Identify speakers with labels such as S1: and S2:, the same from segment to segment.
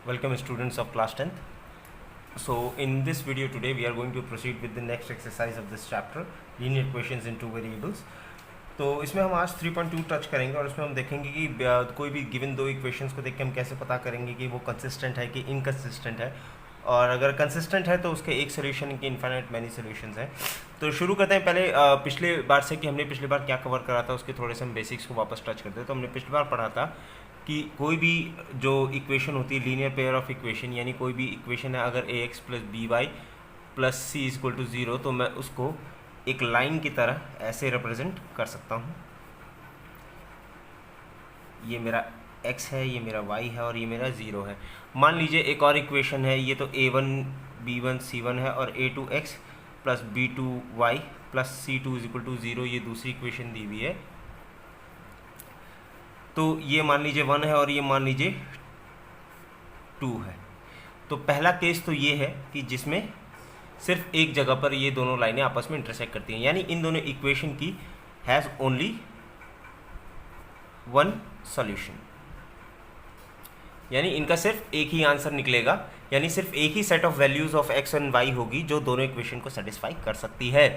S1: Welcome students of class 10th. So in this video today we are going to proceed with the next exercise of this chapter, linear equations in two variables. तो इसमें हम आज 3.2 touch करेंगे और इसमें हम देखेंगे कि कोई भी गिवन दो इक्वेशंस को देख के हम कैसे पता करेंगे कि वो कंसिस्टेंट है कि इनकंसिस्टेंट है, और अगर कंसिस्टेंट है तो उसके एक सोल्यूशन के इनफाइनाइट मैनी सोल्यूशंस हैं. तो शुरू करते हैं पहले पिछले बार से कि हमने पिछली बार क्या कवर करा था, उसके थोड़े से हम बेसिक्स को वापस टच करते हैं. तो हमने पिछली बार पढ़ा था कि कोई भी जो इक्वेशन होती है लीनियर पेयर ऑफ इक्वेशन, यानी कोई भी इक्वेशन है अगर A X plus B Y plus C is equal to zero, तो मैं उसको एक लाइन की तरह ऐसे रिप्रेजेंट कर सकता हूँ. ये मेरा x है, ये मेरा y है और ये मेरा ज़ीरो है. मान लीजिए एक और इक्वेशन है, ये तो a1 b1 c1 है और a2x plus b2y plus c2 is equal to zero, ये दूसरी इक्वेशन दी हुई है. तो ये मान लीजिए 1 है और ये मान लीजिए 2 है. तो पहला केस तो ये है कि जिसमें सिर्फ एक जगह पर ये दोनों लाइनें आपस में इंटरसेक्ट करती हैं, यानी इन दोनों इक्वेशन की हैज़ ओनली वन सॉल्यूशन, यानी इनका सिर्फ एक ही आंसर निकलेगा, यानी सिर्फ एक ही set of values of X and Y होगी जो दोनों इक्वेशन को सेटिस्फाई कर सकती है.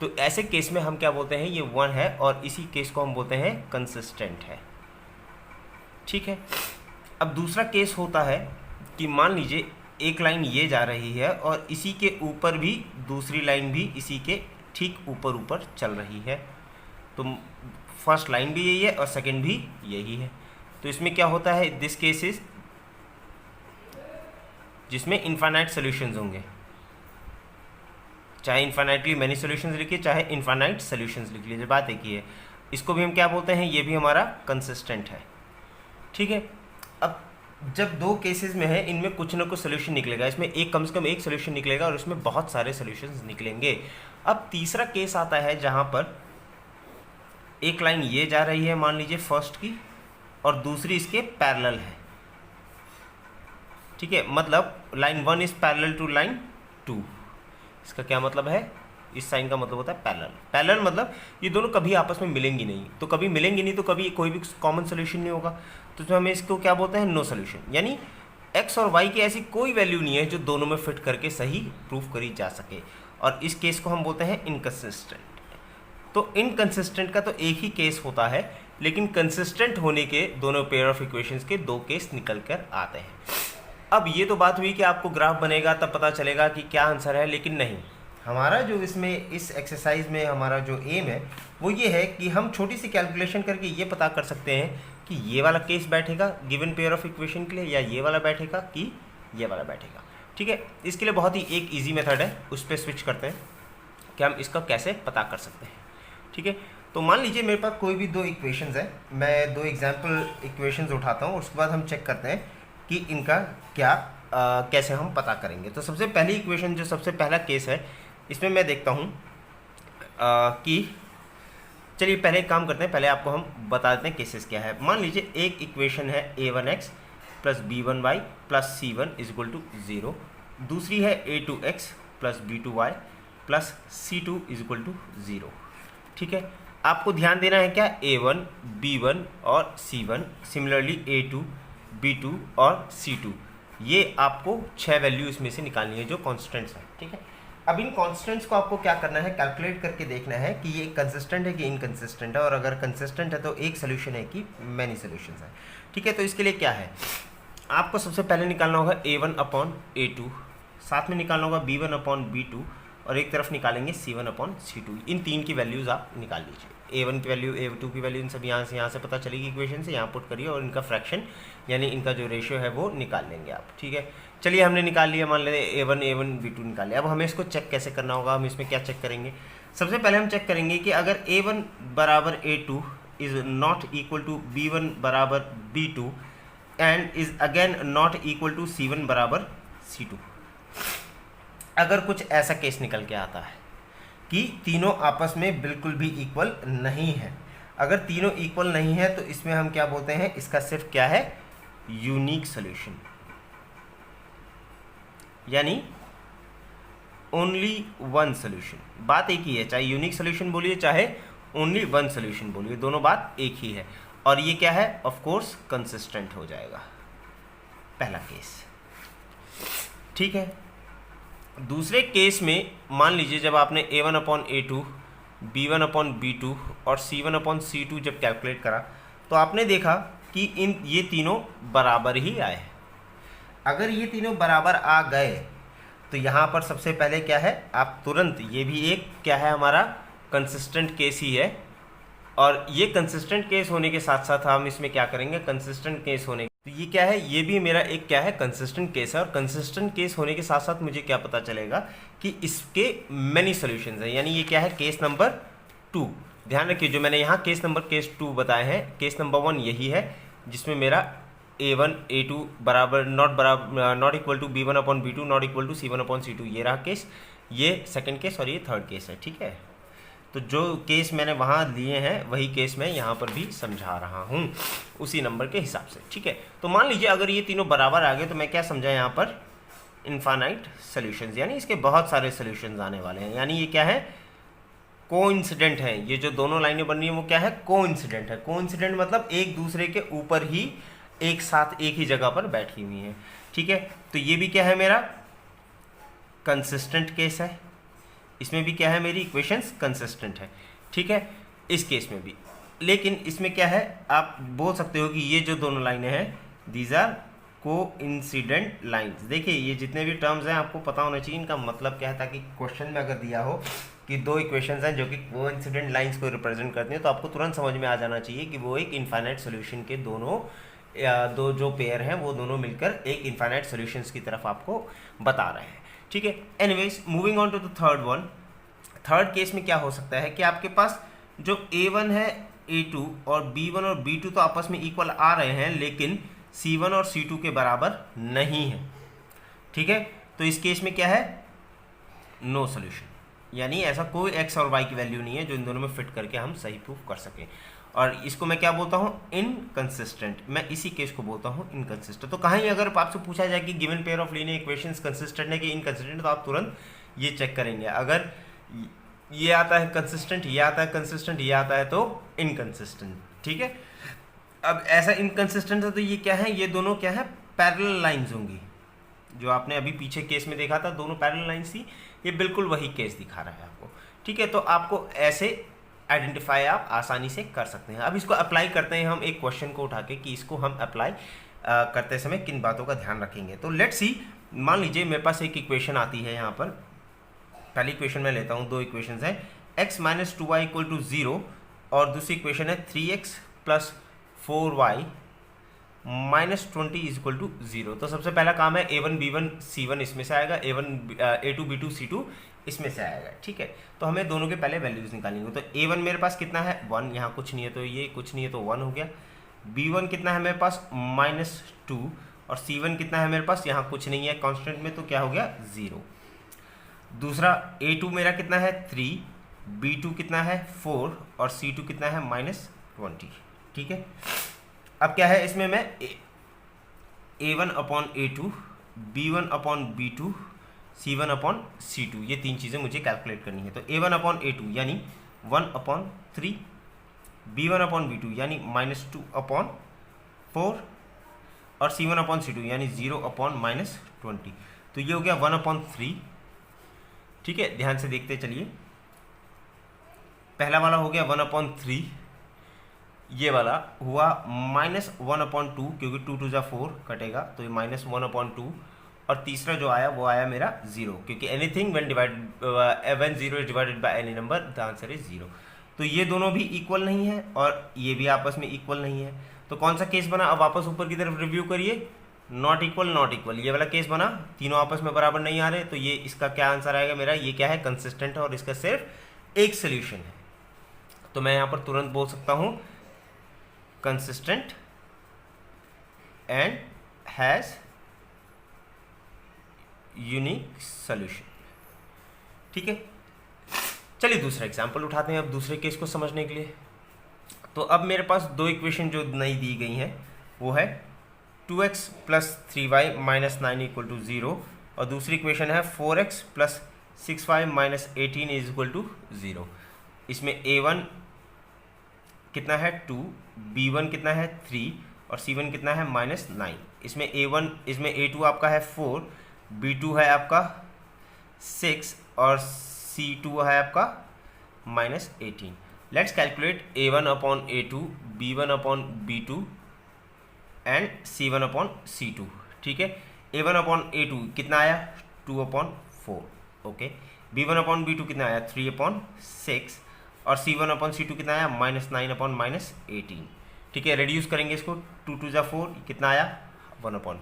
S1: तो ऐसे केस में हम क्या बोलते हैं, ये 1 है और इसी केस को हम बोलते हैं कंसिस्टेंट है. ठीक है. अब दूसरा केस होता है कि मान लीजिए एक लाइन ये जा रही है और इसी के ऊपर भी दूसरी लाइन भी इसी के ठीक ऊपर ऊपर चल रही है. तो फर्स्ट लाइन भी यही है और सेकंड भी यही है. तो इसमें क्या होता है, दिस केस इज जिसमें इनफाइनाइट सॉल्यूशंस होंगे, चाहे इनफाइनाइटली मैनी सॉल्यूशंस लिखिए चाहे इनफाइनाइट सॉल्यूशंस लिख लीजिए, बात एक ही है. इसको भी हम क्या बोलते हैं, ये भी हमारा कंसिस्टेंट है. ठीक है. अब जब दो केसेस में है, इनमें कुछ ना कुछ सोल्यूशन निकलेगा, इसमें एक कम से कम एक सोल्यूशन निकलेगा और इसमें बहुत सारे सोल्यूशंस निकलेंगे. अब तीसरा केस आता है जहां पर एक लाइन ये जा रही है मान लीजिए फर्स्ट की और दूसरी इसके पैरेलल है. ठीक है. मतलब line 1 is parallel to line 2. इसका क्या मतलब है, इस साइन का मतलब होता है पैरेलल. पैरेलल मतलब ये दोनों कभी आपस में मिलेंगी नहीं, तो कभी मिलेंगी नहीं तो कभी कोई भी कॉमन सोल्यूशन नहीं होगा. तो हमें इसको क्या बोलते हैं, नो सोल्यूशन. यानी x और y की ऐसी कोई वैल्यू नहीं है जो दोनों में फिट करके सही प्रूफ करी जा सके, और इस केस को हम बोलते हैं इनकंसिस्टेंट. तो इनकंसिस्टेंट का तो एक ही केस होता है, लेकिन कंसिस्टेंट होने के दोनों पेयर ऑफ इक्वेशंस के दो केस निकल कर आते हैं. अब ये तो बात हुई कि आपको ग्राफ बनेगा तब पता चलेगा कि क्या आंसर है, लेकिन नहीं, हमारा जो इसमें इस एक्सरसाइज में हमारा जो एम है वो ये है कि हम छोटी सी कैलकुलेशन करके ये पता कर सकते हैं कि ये वाला केस बैठेगा गिवन पेयर ऑफ इक्वेशन के लिए, या ये वाला बैठेगा कि ये वाला बैठेगा. ठीक है. इसके लिए बहुत ही एक इजी मेथड है, उस पर स्विच करते हैं कि हम इसका कैसे पता कर सकते हैं. ठीक है. तो मान लीजिए मेरे पास कोई भी दो इक्वेशंस है, मैं दो एग्जाम्पल इक्वेशंस उठाता हूँ, उसके बाद हम चेक करते हैं कि इनका क्या कैसे हम पता करेंगे. तो सबसे पहली इक्वेशन, जो सबसे पहला केस है, इसमें मैं देखता हूँ कि चलिए पहले एक काम करते हैं, पहले आपको हम बता देते हैं केसेस क्या है. मान लीजिए एक इक्वेशन है a1x plus b1y plus c1 is equal to zero. दूसरी है a2x plus b2y plus c2 is equal to zero. ठीक है. आपको ध्यान देना है क्या, a1 b1 और c1, सिमिलरली a2 b2 और c2, ये आपको 6 वैल्यू इसमें से निकालनी है जो कॉन्स्टेंट्स हैं. ठीक है. अब इन कॉन्स्टेंट्स को आपको क्या करना है, कैलकुलेट करके देखना है कि ये कंसिस्टेंट है कि इनकंसिस्टेंट है, और अगर कंसिस्टेंट है तो एक सोल्यूशन है कि मैनी सोल्यूशंस है. ठीक है. तो इसके लिए क्या है, आपको सबसे पहले निकालना होगा a1 अपॉन a2, साथ में निकालना होगा b1 अपॉन b2, और एक तरफ निकालेंगे c1 अपॉन c2. इन तीन की वैल्यूज़ आप निकाल लीजिए. a1 की वैल्यू, a2 की वैल्यू, इन सब यहाँ से पता चलेगी इक्वेशन से, यहाँ पुट करिए और इनका फ्रैक्शन यानी इनका जो रेशियो है वो निकाल लेंगे आप. ठीक है. चलिए हमने निकाल लिया, मान लेते a1 b2 निकाल लिया. अब हमें इसको चेक कैसे करना होगा, हम इसमें क्या चेक करेंगे, सबसे पहले हम चेक करेंगे कि अगर a1 बराबर a2 is not equal to b1 बराबर b2 and is again not equal to c1 बराबर c2. अगर कुछ ऐसा केस निकल के आता है कि तीनों आपस में बिल्कुल भी इक्वल नहीं है, अगर तीनों इक्वल नहीं है तो इसमें हम क्या बोलते हैं, इसका सिर्फ क्या है, यूनिक सॉल्यूशन, यानी ओनली वन सॉल्यूशन. बात एक ही है, चाहे यूनिक सॉल्यूशन बोलिए चाहे ओनली वन सॉल्यूशन बोलिए, दोनों बात एक ही है. और ये क्या है, ऑफ कोर्स कंसिस्टेंट हो जाएगा. पहला केस। ठीक है, दूसरे केस में मान लीजिए जब आपने a1/a2, b1/b2 और c1/c2 जब कैलकुलेट करा तो आपने देखा कि ये तीनों बराबर ही आए। अगर ये तीनों बराबर आ गए तो यहाँ पर सबसे पहले क्या है, आप तुरंत, ये भी एक क्या है हमारा कंसिस्टेंट केस ही है, और ये कंसिस्टेंट केस होने के साथ साथ हम इसमें क्या करेंगे, कंसिस्टेंट केस होने, तो ये क्या है, ये भी मेरा एक क्या है कंसिस्टेंट केस है। और कंसिस्टेंट केस होने के साथ साथ मुझे क्या पता चलेगा कि इसके मेनी सॉल्यूशंस हैं, यानी ये क्या है केस नंबर 2। ध्यान रखिए जो मैंने यहाँ केस 2 बताए हैं, केस नंबर 1 यही है जिसमें मेरा a1 a2 not equal to b1/b2 not equal to c1/c2, ये रहा केस, ये सेकंड केस और ये थर्ड केस है। ठीक है, तो जो केस मैंने वहाँ लिए हैं वही केस मैं यहाँ पर भी समझा रहा हूँ उसी नंबर के हिसाब से। ठीक है, तो मान लीजिए अगर ये तीनों बराबर आ गए तो मैं क्या समझा यहाँ पर, इनफाइनाइट सॉल्यूशंस, यानी इसके बहुत सारे सॉल्यूशंस आने वाले हैं। यानी ये क्या है, कोइंसिडेंट है, ये जो दोनों लाइनें बन रही हैं वो क्या है, कोइंसिडेंट है। कोइंसिडेंट मतलब एक दूसरे के ऊपर ही एक साथ एक ही जगह पर बैठी हुई हैं। ठीक है, तो ये भी क्या है मेरा कंसिस्टेंट केस है, इसमें भी क्या है मेरी इक्वेशंस कंसिस्टेंट है। ठीक है, इस केस में भी, लेकिन इसमें क्या है, आप बोल सकते हो कि ये जो दोनों लाइनें हैं दीज आर कोइंसिडेंट लाइंस। देखिए ये जितने भी टर्म्स हैं आपको पता होना चाहिए इनका मतलब क्या है, ताकि क्वेश्चन में अगर दिया हो कि दो इक्वेशंस हैं जो कि कोइंसिडेंट लाइंस को रिप्रेजेंट करती हैं तो आपको तुरंत समझ में आ जाना चाहिए कि वो एक इनफाइनाइट सॉल्यूशन के दोनों दो जो पेयर हैं वो दोनों मिलकर एक इनफाइनाइट सॉल्यूशंस की तरफ आपको बता रहे हैं। ठीक है, anyways moving on to the third one. Third case में क्या हो सकता है कि आपके पास जो a1 है, a2 और b1 और b2 तो आपस में इक्वल आ रहे हैं, लेकिन c1 और c2 के बराबर नहीं है। ठीक है, तो इस केस में क्या है, नो सॉल्यूशन, यानी ऐसा कोई x और y की वैल्यू नहीं है जो इन दोनों में फिट करके हम सही प्रूफ कर सकें। और इसको मैं क्या बोलता हूँ, इनकंसिस्टेंट, मैं इसी केस को बोलता हूँ इनकंसिस्टेंट। तो कहीं अगर आपसे पूछा जाए कि given pair of linear equations consistent है कि इनकंसिस्टेंट, तो आप तुरंत ये चेक करेंगे, अगर ये आता है कंसिस्टेंट, ये आता है कंसिस्टेंट, ये आता है तो इनकंसिस्टेंट। ठीक है, अब ऐसा इनकंसिस्टेंट है तो ये क्या है, ये दोनों क्या है पैरेलल लाइंस होंगी। जो आपने अभी पीछे केस में देखा था दोनों पैरेलल लाइंस थी, ये बिल्कुल वही केस दिखा रहा है आपको। ठीक है, तो आपको ऐसे आइडेंटिफाई आप आसानी से कर सकते हैं। अब इसको अप्लाई करते हैं हम एक क्वेश्चन को उठा के कि इसको हम अप्लाई करते समय किन बातों का ध्यान रखेंगे। तो लेट्स सी, मान लीजिए मेरे पास एक इक्वेशन आती है यहाँ पर, पहली इक्वेशन मैं लेता हूँ, दो इक्वेशंस हैं, x - 2y = 0 और दूसरी इक्वेशन है 3x + 4y - 20 = 0। तो सबसे पहला काम है a1 b1 c1 इसमें से आएगा, a2 b2 c2 इसमें से आएगा। ठीक है, तो हमें दोनों के पहले वैल्यूज निकालेंगे। तो a1 मेरे पास कितना है 1, यहाँ कुछ नहीं है तो ये कुछ नहीं है तो 1 हो गया। b1 कितना है मेरे पास -2 और c1 कितना है मेरे पास, यहाँ कुछ नहीं है कांस्टेंट में, तो क्या हो गया 0। दूसरा a2 मेरा कितना है 3, b2 कितना है 4 और c2 कितना है -20। ठीक है, अब क्या है इसमें मैं a1/a2 b1/b2 c1/c2 ये तीन चीज़ें मुझे कैलकुलेट करनी है। तो a1/a2 यानी 1/3, b1/b2 यानी -2/4 और c1/c2 यानी 0/-20। तो ये हो गया 1/3। ठीक है, ध्यान से देखते चलिए, पहला वाला हो गया 1/3, ये वाला हुआ -1/2 क्योंकि 2 2 4 कटेगा तो ये -1/2, और तीसरा जो आया वो आया मेरा 0 क्योंकि anything when 0 is divided by any number the answer is 0। तो ये दोनों भी इक्वल नहीं है और ये भी आपस में इक्वल नहीं है। तो कौन सा केस बना, अब वापस ऊपर की तरफ रिव्यू करिए, नॉट इक्वल, ये वाला केस बना, तीनों आपस में बराबर नहीं आ रहे, तो ये इसका क्या आंसर आएगा मेरा, ये क्या है कंसिस्टेंट है और इसका सिर्फ एक सोल्यूशन है। तो मैं यहाँ पर तुरंत बोल सकता हूँ consistent and has unique solution. ठीक है, चलिए दूसरा एग्जांपल उठाते हैं अब दूसरे केस को समझने के लिए। तो अब मेरे पास दो इक्वेशन जो नई दी गई हैं वो है 2x + 3y - 9 = 0 और दूसरी इक्वेशन है 4x + 6y - 18 = 0। इसमें a1 कितना है 2, b1 कितना है 3 और C1 कितना है -9। इसमें A1 इसमें A2 आपका है 4, B2 है आपका 6 और C2 है आपका -18। Let's calculate A1 upon A2, B1 upon B2 and C1 upon C2। ठीक है, A1 अपॉन A2 कितना आया 2/4, ओके। B1 अपॉन B2 कितना आया 3/6 और C1 अपॉन C2 कितना आया -9/-18। ठीक है, रिड्यूस करेंगे इसको, 2 2 जा 4 कितना आया 1/2,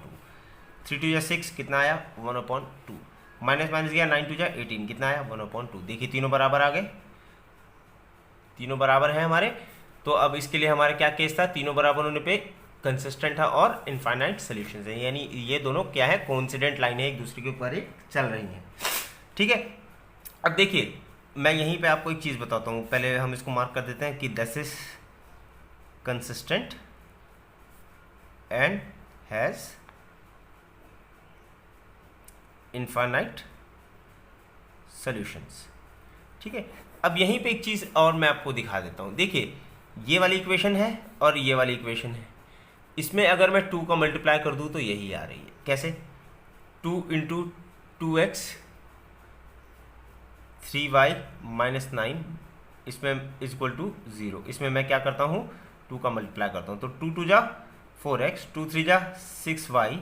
S1: 3 2 जा 6 कितना आया 1/2, माइनस माइनस गया 9 2 जा 18 कितना आया 1/2। देखिए तीनों बराबर आ गए, तीनों बराबर हैं हमारे। तो अब इसके लिए हमारे क्या केस था, तीनों बराबर होने पे कंसिस्टेंट है और इनफाइनाइट सॉल्यूशंस है, यानी ये दोनों क्या है कोइंसिडेंट लाइन है, एक दूसरे के ऊपर एक चल रही हैं। ठीक है, अब देखिए मैं यहीं पे आपको एक चीज़ बताता हूँ, पहले हम इसको मार्क कर देते हैं कि this is consistent and has infinite solutions. ठीक है, अब यहीं पे एक चीज़ और मैं आपको दिखा देता हूँ। देखिए ये वाली इक्वेशन है और ये वाली इक्वेशन है, इसमें अगर मैं 2 का मल्टीप्लाई कर दूँ तो यही आ रही है। कैसे, 2 × 2x 3y - 9 इसमें इक्वल टू 0। इसमें मैं क्या करता हूँ 2 का मल्टीप्लाई करता हूँ, तो 2 2 जा 4x, 2 3 जा 6y,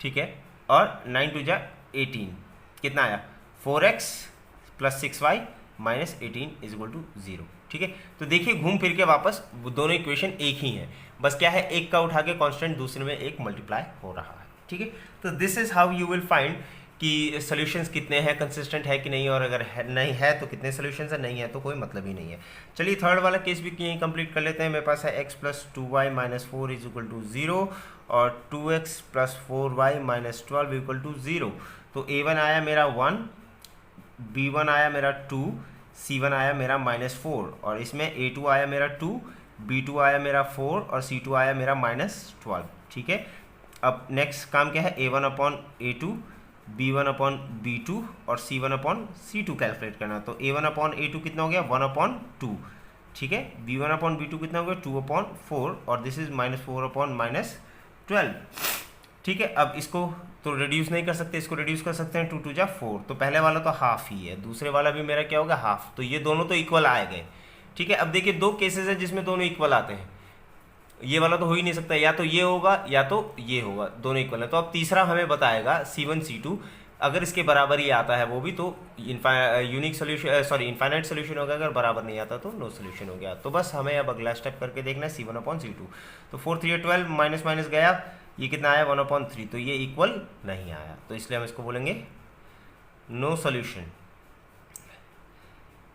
S1: ठीक है, और 9 2 जा 18 कितना आया 4x + 6y - 18 इक्वल टू 0। ठीक है, तो देखिए घूम फिर के वापस दोनों इक्वेशन एक ही हैं, बस क्या है एक का उठा के कांस्टेंट दूसरे में एक मल्टीप्लाई हो रहा है। ठीक है, तो this is how you will find कि सॉल्यूशंस कितने हैं, कंसिस्टेंट है कि नहीं, और अगर है नहीं है तो कितने सॉल्यूशंस है, नहीं है तो कोई मतलब ही नहीं है। चलिए थर्ड वाला केस भी यहीं कंप्लीट कर लेते हैं। मेरे पास है x + 2y - 4 इक्वल टू 0 और 2x + 4y - 12 इक्वल टू 0। तो a1 आया मेरा 1, b1 आया मेरा 2, c1 आया मेरा -4 और इसमें a2 आया मेरा 2, b2 आया मेरा 4 और c2 आया मेरा -12। ठीक है, अब नेक्स्ट काम क्या है, a1 upon a2, b1 upon b2 और c1 अपॉन c2 कैलकुलेट करना। तो a1 अपॉन a2 कितना हो गया 1/2, ठीक है, b1 अपॉन b2 कितना हो गया 2/4 और दिस इज -4 अपॉन -12। ठीक है, अब इसको तो रिड्यूस नहीं कर सकते, इसको रिड्यूस कर सकते हैं, 2 2 जा 4, तो पहले वाला तो हाफ ही है, दूसरे वाला भी मेरा क्या होगा हाफ, तो ये दोनों तो इक्वल आए गए। ठीक है, अब देखिए दो केसेस है जिसमें दोनों इक्वल आते हैं, ये वाला तो हो ही नहीं सकता, या तो ये होगा या तो ये होगा, दोनों इक्वल है। तो अब तीसरा हमें बताएगा C1 C2, अगर इसके बराबर ही आता है वो भी तो unique solution sorry infinite solution होगा, अगर बराबर नहीं आता तो नो सोल्यूशन हो गया। तो बस हमें अब अगला स्टेप करके देखना है C1 अपॉन C2। तो 4 3 12 माइनस माइनस गया, ये कितना आया 1/3, तो ये इक्वल नहीं आया, तो इसलिए हम इसको बोलेंगे no solution,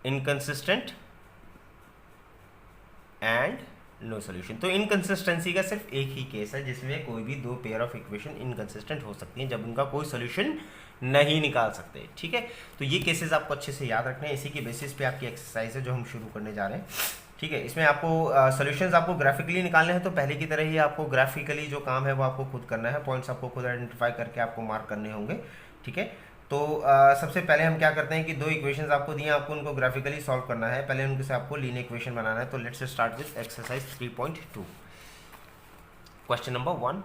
S1: inconsistent and no solution. तो इनकंसिस्टेंसी का सिर्फ एक ही केस है जिसमें कोई भी दो पेयर ऑफ इक्वेशन इनकंसिस्टेंट हो सकती हैं, जब उनका कोई सोल्यूशन नहीं निकाल सकते। ठीक है, तो ये केसेस आपको अच्छे से याद रखने हैं, इसी के बेसिस पे आपकी एक्सरसाइज है जो हम शुरू करने जा रहे हैं। ठीक है, इसमें आपको सॉल्यूशंस आपको ग्राफिकली निकालने हैं, तो पहले की तरह ही आपको ग्राफिकली जो काम है वो आपको खुद करना है, पॉइंट्स आपको खुद आइडेंटिफाई करके आपको मार्क करने होंगे। ठीक है, तो सबसे पहले हम क्या करते हैं कि दो इक्वेशंस आपको दिए, आपको उनको ग्राफिकली सॉल्व करना है, पहले उनके से आपको लीनियर इक्वेशन बनाना है। तो let's start with exercise 3.2, question number 1।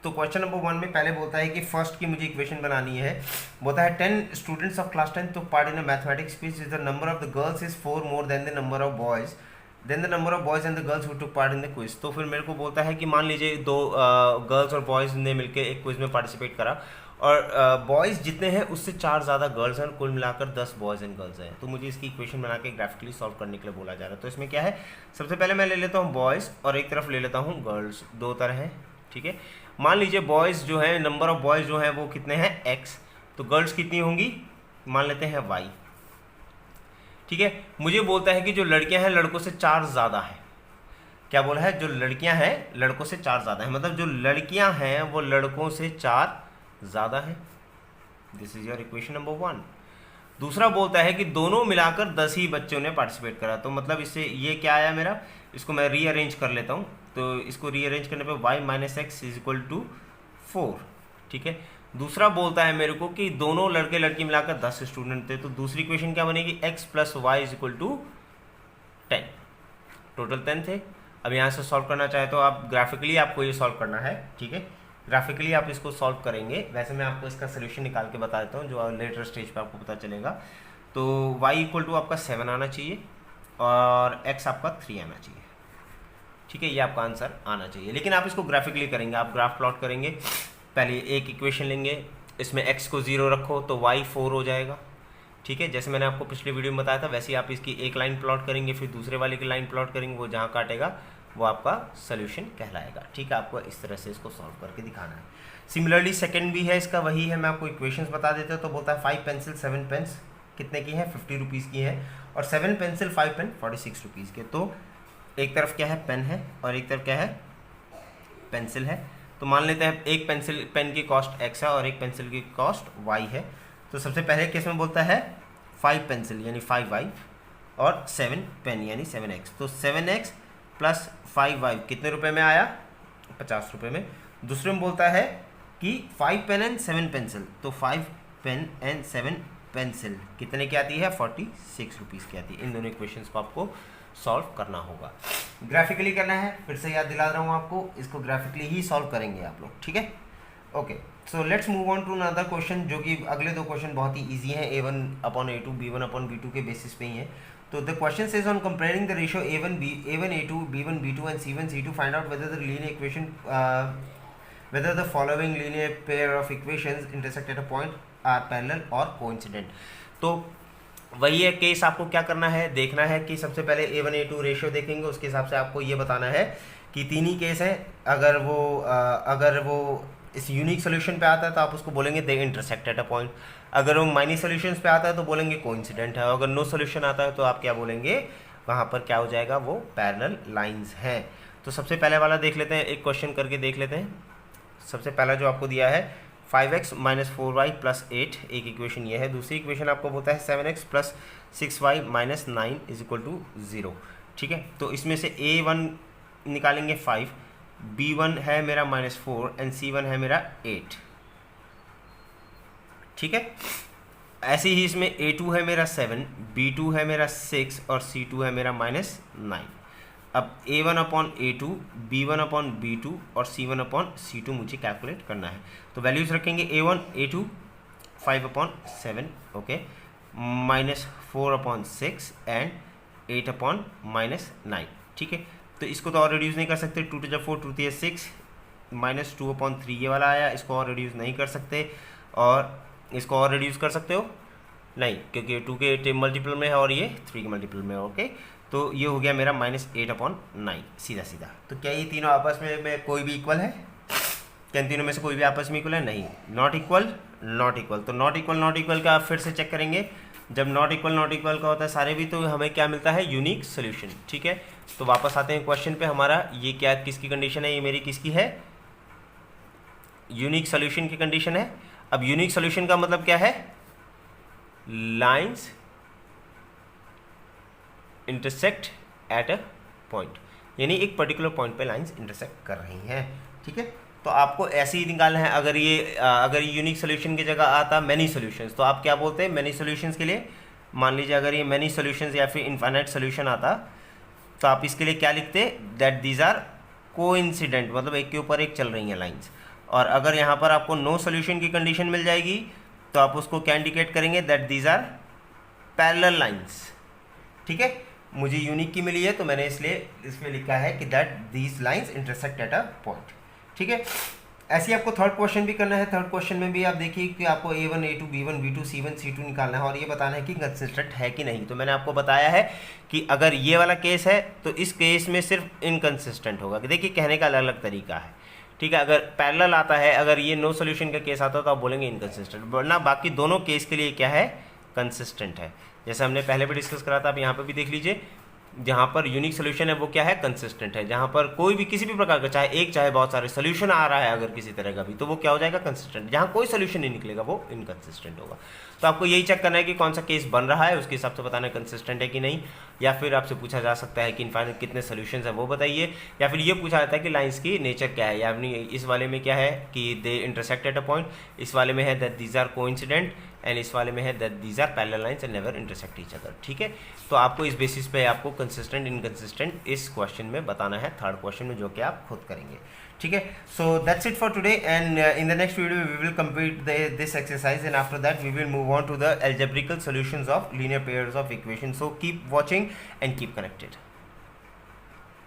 S1: तो क्वेश्चन नंबर 1 में पहले बोलता है कि फर्स्ट की मुझे इक्वेशन बनानी है, बोलता है 10 students of class 10 took part in a mathematics quiz, the number of the girls is 4 more than the number of boys, then the number of boys and the girls who took part in the quiz. तो फिर मेरे को बोलता है कि मान लीजिए दो गर्ल्स और बॉयज़ ने मिलकर एक क्विज में पार्टिसिपेट करा, और बॉयज़ जितने हैं उससे 4 ज़्यादा गर्ल्स हैं, कुल मिलाकर 10 बॉयज़ एंड गर्ल्स हैं। तो मुझे इसकी इक्वेशन बना के ग्राफिकली सॉल्व करने के लिए बोला जा रहा है। तो इसमें क्या है, सबसे पहले मैं ले लेता हूँ बॉयज़ और एक तरफ ले लेता हूँ गर्ल्स, दो तरह हैं। ठीक है, मान लीजिए बॉयज़ जो है, नंबर ऑफ बॉयज़ जो हैं वो कितने हैं x, तो गर्ल्स कितनी होंगी मान लेते हैं y। ठीक है, मुझे बोलता है कि जो लड़कियां हैं लड़कों से 4 ज़्यादा है, क्या बोला है, जो लड़कियां हैं लड़कों से 4 ज़्यादा है, मतलब जो लड़कियां हैं वो लड़कों से 4 ज़्यादा है। This is your equation number 1। दूसरा बोलता है कि दोनों मिलाकर 10 ही बच्चों ने पार्टिसिपेट करा, तो मतलब इससे ये क्या आया मेरा, इसको मैं रीअरेंज कर लेता हूँ। तो इसको रीअरेंज करने पे y - x = 4। ठीक है, दूसरा बोलता है मेरे को कि दोनों लड़के लड़की मिलाकर 10 स्टूडेंट थे, तो दूसरी इक्वेशन क्या बनेगी, x + y = 10, टोटल 10 थे। अब यहाँ से सॉल्व करना चाहे तो आप ग्राफिकली आपको ये सॉल्व करना है, ठीक है, ग्राफिकली आप इसको सॉल्व करेंगे। वैसे मैं आपको इसका सोल्यूशन निकाल के बता देता हूँ जो लेटर स्टेज पे आपको पता चलेगा। तो y इक्वल टू आपका 7 आना चाहिए और x आपका 3 आना चाहिए, ठीक है, ये आपका आंसर आना चाहिए। लेकिन आप इसको ग्राफिकली करेंगे, आप ग्राफ प्लॉट करेंगे। पहले एक इक्वेशन लेंगे, इसमें x को 0 रखो तो y 4 हो जाएगा, ठीक है, जैसे मैंने आपको पिछले वीडियो में बताया था वैसे ही आप इसकी एक लाइन प्लॉट करेंगे, फिर दूसरे वाले की लाइन प्लॉट करेंगे, वो जहाँ काटेगा वो आपका सोल्यूशन कहलाएगा, ठीक है। आपको इस तरह से इसको सॉल्व करके दिखाना है। सिमिलरली सेकंड भी है इसका, वही है, मैं आपको इक्वेशंस बता देता हूँ। तो बोलता है 5 पेंसिल 7 पेन्स कितने की है, 50 रुपीज़ की है, और 7 पेंसिल 5 पेन 46 रुपीज़ के। तो एक तरफ क्या है, पेन है, और एक तरफ क्या है, पेंसिल है। तो मान लेते हैं एक पेंसिल पेन की कॉस्ट x है और एक पेंसिल की कॉस्ट y है। तो सबसे पहले केस में बोलता है 5 पेंसिल यानी 5y और 7 पेन यानी 7x। तो 7x प्लस 5y कितने रुपए में आया, 50 रुपये में। दूसरे में बोलता है कि 5 पेन एंड 7 पेंसिल, तो 5 पेन एंड 7 पेंसिल कितने की आती है, 46 रुपीज़ की आती है। इन दोनों इक्वेशंस को आपको सॉल्व करना होगा, ग्राफिकली करना है। फिर से याद दिला रहा हूँ आपको, इसको ग्राफिकली ही सॉल्व करेंगे आप लोग, ठीक है। Okay, so let's move on to another question, जो कि अगले दो क्वेश्चन बहुत ही इजी हैं, A1/A2 B1/B2 के बेसिस पे ही है। तो the question says on comparing the ratio A1A2 B1B2 and C1C2 find out whether the linear equation whether the following linear pair of equations intersect at a point are parallel or coincident। तो वही है case, आपको क्या करना है, देखना है कि सबसे पहले A1A2 रेशियो देखेंगे, उसके हिसाब से आपको ये बताना है कि तीन ही केस हैं। अगर वो इस यूनिक सोल्यूशन पे आता है तो आप उसको बोलेंगे दे इंटरसेक्ट एट अ पॉइंट। अगर वो माइनस सोल्यूशंस पे आता है तो बोलेंगे कोइंसिडेंट है। अगर नो सोल्यूशन आता है तो आप क्या बोलेंगे, वहाँ पर क्या हो जाएगा, वो पैरेलल लाइंस हैं। तो सबसे पहले वाला देख लेते हैं, एक क्वेश्चन करके देख लेते हैं। सबसे पहला जो आपको दिया है 5x माइनस 4y प्लस 8, एक इक्वेशन ये है। दूसरी इक्वेशन आपको बोलता है 7x plus 6y minus 9 is equal to 0, ठीक है। तो इसमें से A1 निकालेंगे 5, B1 है मेरा -4 एंड C1 है मेरा 8, ठीक है। ऐसे ही इसमें A2 है मेरा 7, B2 है मेरा 6 और C2 है मेरा -9। अब A1/A2, B1/B2 और C1/C2 मुझे कैलकुलेट करना है। तो वैल्यूज रखेंगे A1 A2 5/7, ओके, -4/6 एंड 8/9, ठीक है। तो इसको तो और रिड्यूस नहीं कर सकते, 2 to the 4 2 to the 6, -2/3 ये वाला आया, इसको और रिड्यूस नहीं कर सकते। और इसको और रिड्यूस कर सकते हो नहीं, क्योंकि 2 के मल्टीपल में है और ये 3 के मल्टीपल में है, ओके। तो ये हो गया मेरा -8/9 सीधा सीधा। तो क्या ये तीनों आपस में कोई भी इक्वल है, क्या इन तीनों में से कोई भी आपस में इक्वल है, नहीं, नॉट इक्वल नॉट इक्वल। तो नॉट इक्वल का आप फिर से चेक करेंगे, जब नॉट इक्वल का होता है सारे भी, तो हमें क्या मिलता है, यूनिक सोल्यूशन, ठीक है। तो वापस आते हैं क्वेश्चन पे, हमारा ये क्या किसकी कंडीशन है, ये मेरी किसकी है, यूनिक सोल्यूशन की कंडीशन है। अब यूनिक सोल्यूशन का मतलब क्या है, lines intersect at a point, यानी एक पर्टिकुलर पॉइंट पे लाइंस इंटरसेक्ट कर रही हैं, ठीक है। तो आपको ऐसे ही निकालना है। अगर ये यूनिक सोल्यूशन की जगह आता मैनी सोल्यूशंस, तो आप क्या बोलते हैं मैनी सोल्यूशंस के लिए, मान लीजिए अगर ये मैनी सोल्यूशंस या फिर इनफाइनाइट सोल्यूशन आता, तो आप इसके लिए क्या लिखते, दैट दीज आर कोइंसिडेंट, मतलब एक के ऊपर एक चल रही हैं लाइंस। और अगर यहाँ पर आपको नो सोल्यूशन की कंडीशन मिल जाएगी तो आप उसको क्या इंडिकेट करेंगे, that these are parallel lines, ठीक है। मुझे यूनिक की मिली है तो मैंने इसलिए इसमें लिखा है कि that these lines intersect at a point, ठीक है। ऐसे ही आपको थर्ड क्वेश्चन भी करना है। थर्ड क्वेश्चन में भी आप देखिए कि आपको A1 A2 B1 B2 C1 C2 निकालना है और ये बताना है कि कंसिस्टेंट है कि नहीं। तो मैंने आपको बताया है कि अगर ये वाला केस है तो इस केस में सिर्फ इनकंसिस्टेंट होगा। कि देखिए कहने का अलग अलग तरीका है, ठीक है। अगर पैरेलल आता है, अगर ये नो सोल्यूशन का केस आता है तो आप बोलेंगे इनकंसिस्टेंट, वरना बाकी दोनों केस के लिए क्या है, कंसिस्टेंट है। जैसे हमने पहले भी डिस्कस करा था, आप यहाँ पर भी देख लीजिए, जहाँ पर यूनिक सोल्यूशन है वो क्या है, कंसिस्टेंट है। जहाँ पर कोई भी किसी भी प्रकार का, चाहे एक चाहे बहुत सारे सोल्यूशन आ रहा है अगर किसी तरह का भी, तो वो क्या हो जाएगा, कंसिस्टेंट। जहाँ कोई सोल्यूशन नहीं निकलेगा वो इनकंसिस्टेंट होगा। तो आपको यही चेक करना है कि कौन सा केस बन रहा है, उसके हिसाब से बताना है कंसिस्टेंट है कि नहीं। या फिर आपसे पूछा जा सकता है कि इनफाइनाइट कितने सोल्यूशन है वो बताइए, या फिर ये पूछा जाता है कि लाइंस की नेचर क्या है। यानी इस वाले में क्या है कि they intersect at a point, इस वाले में है that these are coincident, and इस वाले में है that these are parallel lines and never intersect each other. ठीक है, तो आपको इस बेसिस पे आपको कंसिस्टेंट इनकंसिस्टेंट इस क्वेश्चन में बताना है, थर्ड क्वेश्चन में, जो कि आप खुद करेंगे। ठीक है, so that's it for today and in the next video we will complete this exercise and after that we will move on to the algebraical solutions of linear pairs of equations. So keep watching and keep connected.